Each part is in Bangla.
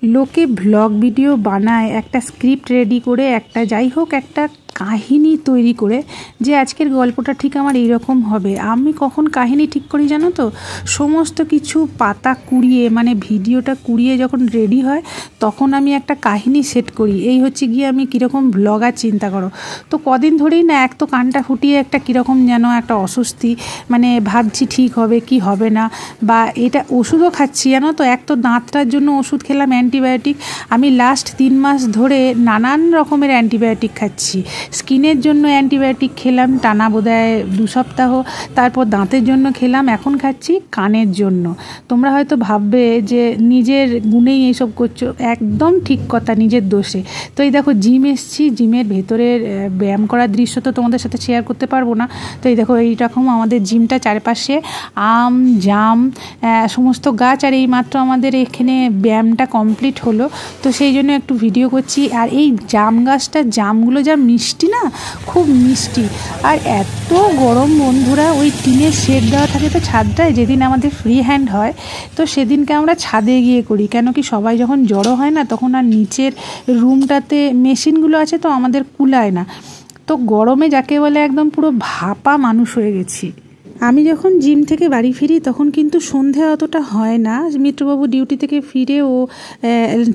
লোকে ভ্লগ ভিডিও বানায় একটা স্ক্রিপ্ট রেডি করে, একটা যাই হোক একটা কাহিনী তৈরি করে যে আজকের গল্পটা ঠিক আমার এইরকম হবে। আমি কখন কাহিনী ঠিক করি জানো তো, সমস্ত কিছু পাতা কুড়িয়ে মানে ভিডিওটা কুড়িয়ে যখন রেডি হয় তখন আমি একটা কাহিনী সেট করি। এই হচ্ছে গিয়ে আমি কীরকম ব্লগার চিন্তা করো। তো কদিন ধরেই না এক তো কানটা ফুটিয়ে একটা কীরকম যেন একটা অস্বস্তি, মানে ভাবছি ঠিক হবে কি হবে না, বা এটা ওষুধও খাচ্ছি জানো তো। এক তো দাঁতটার জন্য ওষুধ খেলাম অ্যান্টিবায়োটিক, আমি লাস্ট 3 মাস ধরে নানান রকমের অ্যান্টিবায়োটিক খাচ্ছি। স্কিনের জন্য অ্যান্টিবায়োটিক খেলাম টানা বোধহয় 2 সপ্তাহ, তারপর দাঁতের জন্য খেলাম, এখন খাচ্ছি কানের জন্য। তোমরা হয়তো ভাববে যে নিজের গুণেই এইসব করছো, একদম ঠিক কথা, নিজের দোষে। তো এই দেখো জিম এসছি, জিমের ভেতরের ব্যায়াম করার দৃশ্য তো তোমাদের সাথে শেয়ার করতে পারবো না। তো এই দেখো এইরকম আমাদের জিমটা, চারপাশে আম জাম সমস্ত গাছ, আর এই মাত্র আমাদের এখানে ব্যায়ামটা কমপ্লিট হলো, তো সেই জন্য একটু ভিডিও করছি। আর এই জাম গাছটা, জামগুলো যা মিষ্টি না, খুব মিষ্টি। আর এত গরম বন্ধুরা, ওই টিনের শেড দেওয়া থাকে তো ছাদটায়, যেদিন আমাদের ফ্রি হ্যান্ড হয় তো সেদিনকে আমরা ছাদে গিয়ে করি, কেন কি সবাই যখন জড়ো হয় না তখন আর নিচের রুমটাতে মেশিনগুলো আছে তো আমাদের কুলায় না। তো গরমে যাকে বলে একদম পুরো ভাপা মানুষ হয়ে গেছি। আমি যখন জিম থেকে বাড়ি ফিরি তখন কিন্তু সন্ধে অতটা হয় না। মিত্রবাবু ডিউটি থেকে ফিরে ও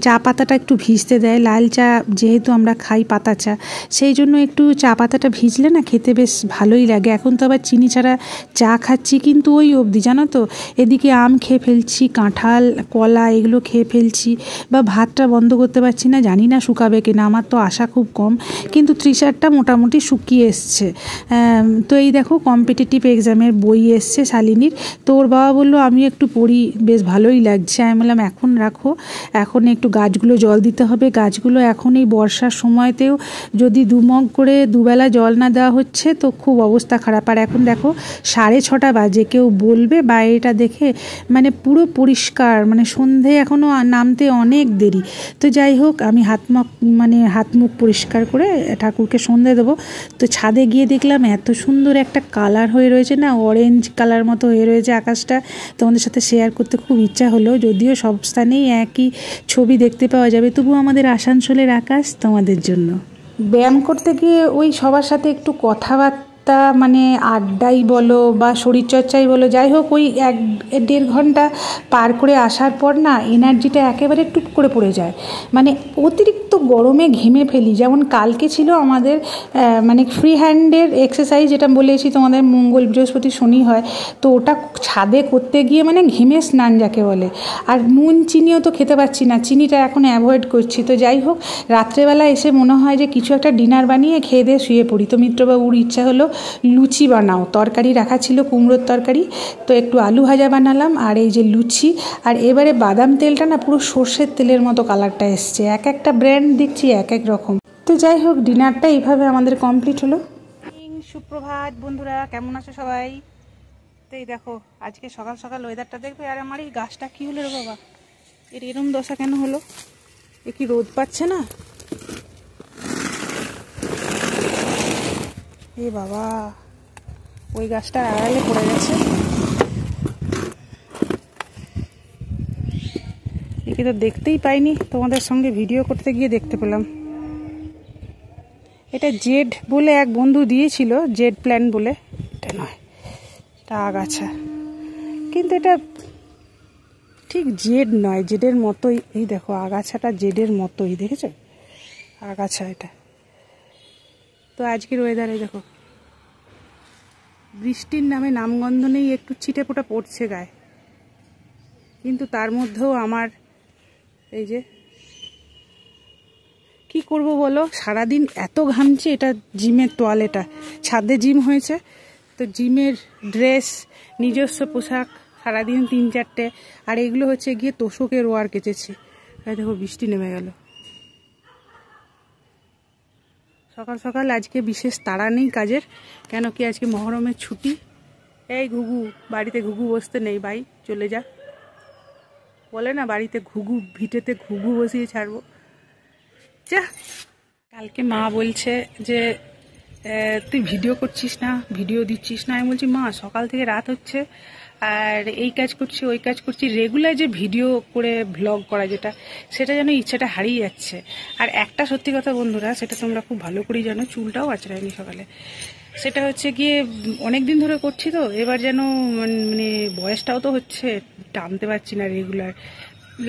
চা পাতাটা একটু ভিজতে দেয়, লাল চা যেহেতু আমরা খাই পাতা চা, সেই জন্য একটু চা পাতাটা ভিজলে না খেতে বেশ ভালোই লাগে। এখন তো আবার চিনি ছাড়া চা খাচ্ছি, কিন্তু ওই অবধি জানো তো। এদিকে আম খেয়ে ফেলছি, কাঁঠাল কলা এগুলো খেয়ে ফেলছি, বা ভাতটা বন্ধ করতে পারছি না, জানি না শুকাবে কিনা, আমার তো আশা খুব কম, কিন্তু ত্রিশারটা মোটামুটি শুকিয়ে এসছে। তো এই দেখো কম্পিটিটিভ এক্সামের বই এসছে শালিনীর, তো ওর বাবা বললো আমি একটু পড়ি, বেশ ভালোই লাগছে। আমি বললাম এখন রাখো, এখন একটু গাছগুলো জল দিতে হবে। গাছগুলো এখন এই বর্ষার সময়তেও যদি 2 মগ করে দুবেলা জল না দেওয়া হচ্ছে তো খুব অবস্থা খারাপ। আর এখন দেখো 6:30 বাজে, কেউ বলবে বাইরেটা দেখে মানে পুরো পরিষ্কার, মানে সন্ধে এখনও নামতে অনেক দেরি। তো যাই হোক আমি হাত মুখ পরিষ্কার করে ঠাকুরকে সন্ধে দেবো। তো ছাদে গিয়ে দেখলাম এত সুন্দর একটা কালার হয়ে রয়েছে না, অরেঞ্জ কালার মতো হয়ে রয়েছে আকাশটা। তোমাদের সাথে শেয়ার করতে খুব ইচ্ছা হলো, যদিও সব স্থানেই একই ছবি দেখতে পাওয়া যাবে, তবু আমাদের আসানসোলের আকাশ তোমাদের জন্য। ব্যায়াম করতে গিয়ে ওই সবার সাথে একটু কথাবার্তা, মানে আড্ডাই বলো বা শরীরচর্চাই বলো, যাই হোক ওই 1-1.5 ঘন্টা পার করে আসার পর না এনার্জিটা একেবারে টুপ করে পড়ে যায়। মানে অতিরিক্ত গরমে ঘেমে ফেলি। যেমন কালকে ছিল আমাদের মানে ফ্রি হ্যান্ডের এক্সারসাইজ, যেটা বলেছি তোমাদের মঙ্গল বৃহস্পতি শনি হয়, তো ওটা ছাদে করতে গিয়ে মানে ঘেমে স্নান যাকে বলে। আর নুন চিনিও তো খেতে পারছি না, চিনিটা এখন অ্যাভয়েড করছি। তো যাই হোক রাত্রেবেলা এসে মনে হয় যে কিছু একটা ডিনার বানিয়ে খেয়ে দিয়ে শুয়ে পড়ি। তো মিত্রবাবুর ইচ্ছা হলো লুচি বানাও, তরকারি রাখা ছিল কুমড়োর তরকারি, তো একটু আলু ভাজা বানালাম আর এই যে লুচি। আর এবারে বাদাম তেলটা না পুরো সর্ষের তেলের মতো কালারটা এসছে, এক একটা ব্র্যান্ড দেখছি এক এক রকম। তো যাই হোক ডিনারটা এইভাবে আমাদের কমপ্লিট হলো। সুপ্রভাত বন্ধুরা, কেমন আছো সবাই? তো এই দেখো আজকে সকাল সকাল ওয়েদারটা দেখবে। আর আমার এই গাছটা কি হলো রে বাবা, এর এরম দশা কেন হলো? এ কি রোদ পাচ্ছে না? এ বাবা, ওই গাছটার আড়ালে পড়ে গেছে। একে তো দেখতেই পাইনি, তোমাদের সঙ্গে ভিডিও করতে গিয়ে দেখতে পেলাম। এটা জেড বলে এক বন্ধু দিয়েছিল, জেড প্ল্যান বলে, এটা নয়, এটা আগাছা, কিন্তু এটা ঠিক জেড নয়, জেডের মতোই। এই দেখো আগাছাটা জেডের মতোই, দেখেছো আগাছা এটা। তো আজকের ওয়েদারে দেখো বৃষ্টির নামে নামগন্ধ নেই, একটু ছিটে ফোঁটা পড়ছে গায়ে, কিন্তু তার মধ্যেও আমার এই যে কি করব বলো, সারাদিন এত ঘামছি। এটা জিমের তোয়ালেটা, ছাদে জিম হয়েছে তো জিমের ড্রেস, নিজস্ব পোশাক, সারাদিন 3-4টে। আর এগুলো হচ্ছে গিয়ে তোষকের ওয়ার কেচেছি। দেখো বৃষ্টি নেমে গেল। সকাল সকাল আজকে বিশেষ তাড়া নেই কাজের, কেন কি আজকে মহরমের ছুটি। এই ঘুঘু, বাড়িতে ঘুঘু বসতে নেই ভাই, চলে যা। বলে না বাড়িতে ঘুঘু, ভিটেতে ঘুঘু বসিয়ে ছাড়বো, যা। কালকে মা বলছে যে তুই ভিডিও করছিস না, ভিডিও দিচ্ছিস না। আমি বলছি মা সকাল থেকে রাত হচ্ছে আর এই কাজ করছি ওই কাজ করছি, রেগুলার যে ভিডিও করে ভ্লগ করা সেটা যেন ইচ্ছাটা হারিয়ে যাচ্ছে। আর একটা সত্যি কথা বন্ধুরা, সেটা তোমরা খুব ভালো করেই জানো, চুলটাও আঁচড়ায়নি সকালে। সেটা হচ্ছে গিয়ে অনেক দিন ধরে করছি তো, এবার যেন মানে বয়সটাও তো হচ্ছে, টানতে পারছি না রেগুলার।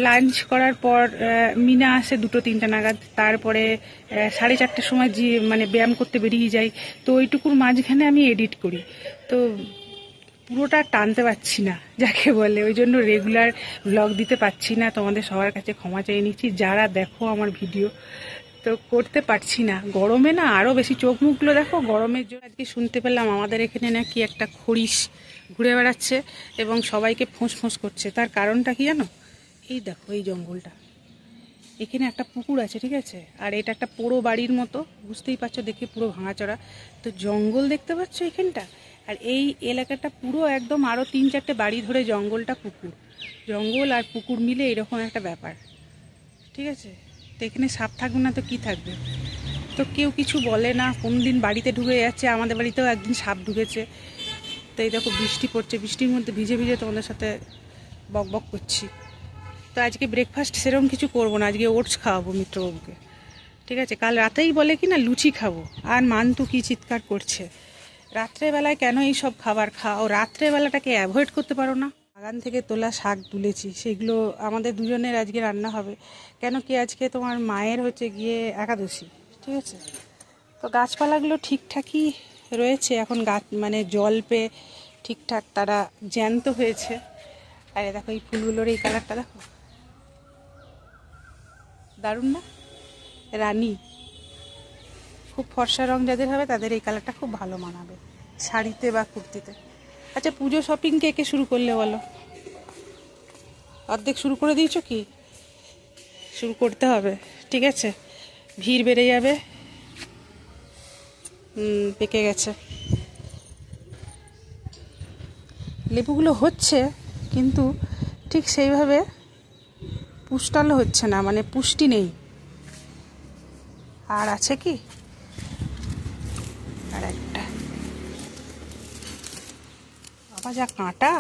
লাঞ্চ করার পর মিনা আসে 2-3টা নাগাদ, তারপরে 4:30টার সময় মানে ব্যায়াম করতে বেরিয়ে যাই। তো ওইটুকুর মাঝখানে আমি এডিট করি, তো পুরোটা টানতে পারছি না যাকে বলে, ওই জন্য রেগুলার ব্লগ দিতে পারছি না। তোমাদের সবার কাছে ক্ষমা চেয়ে নিচ্ছি যারা দেখো আমার ভিডিও, তো করতে পারছি না। গরমে না আরও বেশি, চোখ মুখগুলো দেখো গরমের জন্য। আজকে শুনতে পেলাম আমাদের এখানে নাকি একটা খরিশ ঘুরে বেড়াচ্ছে এবং সবাইকে ফোঁস ফোঁস করছে। তার কারণটা কি জানো? এই দেখো এই জঙ্গলটা, এখানে একটা পুকুর আছে, ঠিক আছে, আর এটা একটা পোড়ো বাড়ির মতো, বুঝতেই পারছো দেখে পুরো ভাঙাচড়া। তো জঙ্গল দেখতে পাচ্ছ এখানটা, আর এই এলাকাটা পুরো একদম আরও 3-4টে বাড়ি ধরে জঙ্গলটা পুকুর, জঙ্গল আর পুকুর মিলে এরকম একটা ব্যাপার, ঠিক আছে। তো এখানে সাপ থাকবে না তো কি থাকবে? তো কেউ কিছু বলে না, কোন দিন বাড়িতে ঢুকে যাচ্ছে। আমাদের বাড়িতেও একদিন সাপ ঢুকেছে। তো এই দেখো বৃষ্টি পড়ছে, বৃষ্টির মধ্যে ভিজে ভিজে তোমাদের সাথে বক বক করছি। তো আজকে ব্রেকফাস্ট সেরকম কিছু করবো না, আজকে ওটস খাওয়াবো মিত্রবাবুকে, ঠিক আছে। কাল রাতেই বলে কি না লুচি খাবো, আর মান্তু কি চিৎকার করছে, রাত্রেবেলায় কেন এই সব খাবার খাও, রাত্রেবেলাটাকে অ্যাভয়েড করতে পারো না। বাগান থেকে তোলা শাক তুলেছি, সেগুলো আমাদের দুজনের আজকে রান্না হবে। কেন কি আজকে তোমার মায়ের হচ্ছে গিয়ে একাদশী, ঠিক আছে। তো গাছপালাগুলো ঠিকঠাকই রয়েছে এখন, গাছ মানে জল পেয়ে ঠিকঠাক তারা জ্যান্ত হয়েছে। আরে দেখো এই ফুলগুলোর এই কালারটা দেখো, দারুণ না? রানী, খুব ফর্সা রং যাদের হবে তাদের এই কালারটা খুব ভালো মানাবে শাড়িতে বা কুর্তিতে। আচ্ছা, পুজো শপিং কে কে শুরু করলে বলো? অর্ধেক শুরু করে দিয়েছো কি? শুরু করতে হবে, ঠিক আছে, ভিড় বেড়ে যাবে। পেকে গেছে লেবুগুলো, হচ্ছে কিন্তু ঠিক সেইভাবে পুষ্টালো হচ্ছে না, মানে পুষ্টি নেই। আর আছে কি, আর একটা, বাবা যা কাঁটা,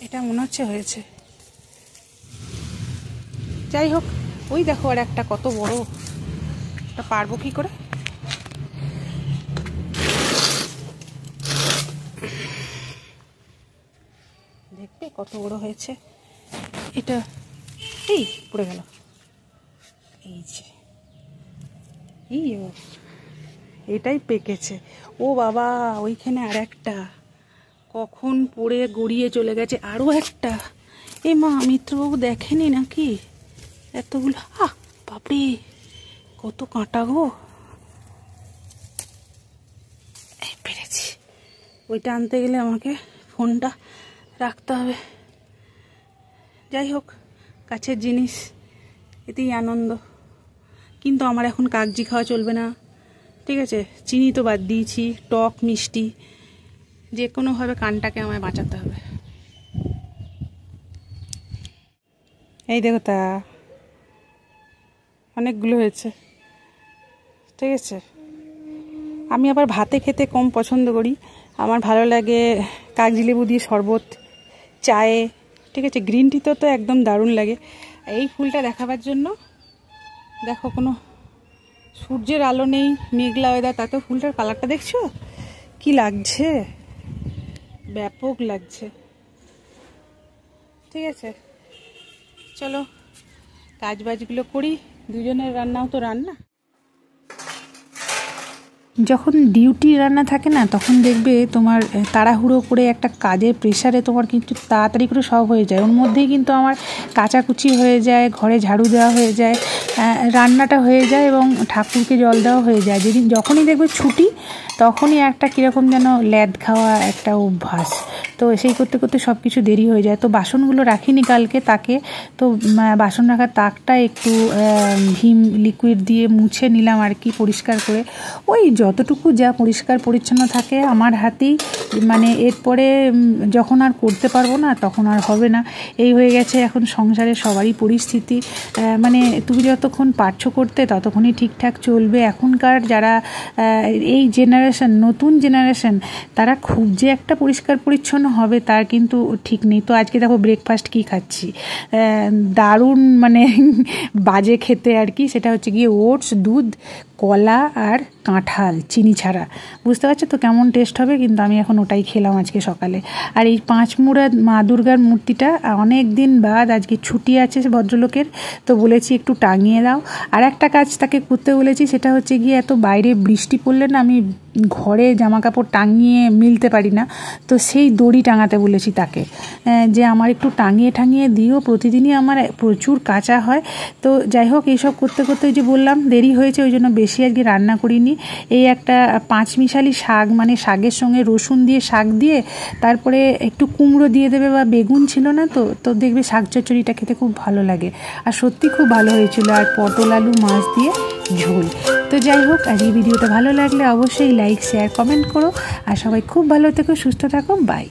এটা মনে হচ্ছে হয়েছে। যাই হোক, ওই দেখো আর একটা কত বড়, এটা পারবো কি করে? দেখবে কত বড় হয়েছে এটা। এই পড়ে গেল, এই যে এই এটাই পেকেছে। ও বাবা, ওইখানে আর একটা কখন পড়ে গড়িয়ে চলে গেছে, আরও একটা। এ মা, মিত্রবাবু দেখেনি নাকি এতগুলো? বাপরে কত কাঁটা গো। এই পেরেছি, ওইটা আনতে গেলে আমাকে ফোনটা রাখতে হবে। যাই হোক, কাছের জিনিস, এতেই আনন্দ। কিন্তু আমার এখন কাগজি খাওয়া চলবে না, ঠিক আছে। চিনি তো বাদ দিয়েছি, টক মিষ্টি যে কোনোভাবে কানটাকে আমায় বাঁচাতে হবে। এই দেখো, তা অনেকগুলো হয়েছে, ঠিক আছে। আমি আবার ভাতে খেতে কম পছন্দ করি, আমার ভালো লাগে কাগজি লেবু দিয়ে শরবত, চায়ে, ঠিক আছে। গ্রিন টিতেও তো একদম দারুণ লাগে। এই ফুলটা দেখাবার জন্য দেখো, কোনো সূর্যের আলো নেই, মেঘলা ওয়েদার, তাতেও ফুলটার কালারটা দেখছো কি লাগছে, ব্যাপক লাগছে, ঠিক আছে। চলো কাজ বাজগুলো করি, দুজনের রান্নাও তো রান্না। যখন ডিউটি রান্না থাকে না, তখন দেখবে তোমার তাড়াহুড়ো করে একটা কাজের প্রেশারে তোমার কিন্তু তাড়াতাড়ি করে সব হয়ে যায়। ওর মধ্যেই কিন্তু আমার কাচাকুচি হয়ে যায়, ঘরে ঝাড়ু দেওয়া হয়ে যায়, রান্নাটা হয়ে যায় এবং ঠাকুরকে জল দেওয়া হয়ে যায়। যেদিন যখনই দেখবে ছুটি, তখনই একটা কীরকম যেন ল্যাদ খাওয়া একটা অভ্যাস। তো সেই করতে করতে সব কিছু দেরি হয়ে যায়। তো বাসনগুলো রাখিনি কালকে তাকে, তো বাসন রাখার তাকটা একটু ভিম লিকুইড দিয়ে মুছে নিলাম আর কি, পরিষ্কার করে। ওই যতটুকু যা পরিষ্কার পরিচ্ছন্ন থাকে আমার হাতেই, মানে এরপরে যখন আর করতে পারবো না তখন আর হবে না, এই হয়ে গেছে এখন সংসারে সবারই পরিস্থিতি। মানে তুমি যতক্ষণ পারছো করতে ততক্ষণই ঠিকঠাক চলবে। এখনকার যারা এই জেনারেশন নতুন জেনারেশন তারা খুব যে একটা পরিষ্কার পরিচ্ছন্ন হবে তার কিন্তু ঠিক নেই। তো আজকে দেখো ব্রেকফাস্ট কী খাচ্ছি, দারুণ মানে বাজে খেতে আর কি। সেটা হচ্ছে গিয়ে ওটস, দুধ, কলা আর কাঁঠাল, চিনি ছাড়া। বুঝতে পারছো তো কেমন টেস্ট হবে, কিন্তু আমি এখন ওটাই খেলাম আজকে সকালে। আর এই পাঁচমুড়া মা দুর্গার মূর্তিটা অনেক দিন বাদ আজকে ছুটি আছে ভদ্রলোকের, তো বলেছি একটু টাঙিয়ে দাও। আর একটা কাজ তাকে করতে বলেছি, সেটা হচ্ছে গিয়ে এত বাইরে বৃষ্টি পড়লে না আমি ঘরে জামা কাপড় টাঙিয়ে মিলতে পারি না, তো সেই দড়ি টাঙাতে বলেছি তাকে, যে আমার একটু টাঙিয়ে দিও, প্রতিদিনই আমার প্রচুর কাচা হয়। তো যাই হোক, এইসব করতে করতে ওই যে বললাম দেরি হয়েছে, ওই জন্য বেশি আজকে রান্না করিনি। এই একটা পাঁচমিশালি শাক, মানে শাকের সঙ্গে রসুন দিয়ে শাক দিয়ে তারপরে একটু কুমড়ো দিয়ে দেবে, বা বেগুন ছিল না তো দেখবে শাক চচ্চড়িটা খেতে খুব ভালো লাগে। আর সত্যি খুব ভালো হয়েছিল। আর পটল আলু মাছ দিয়ে ঝোল। তো যাই হোক, আজ এই ভিডিওটা ভালো লাগলে অবশ্যই লাইক, শেয়ার, কমেন্ট করো। আর সবাই খুব ভালো থেকো, সুস্থ থাকো, বাই।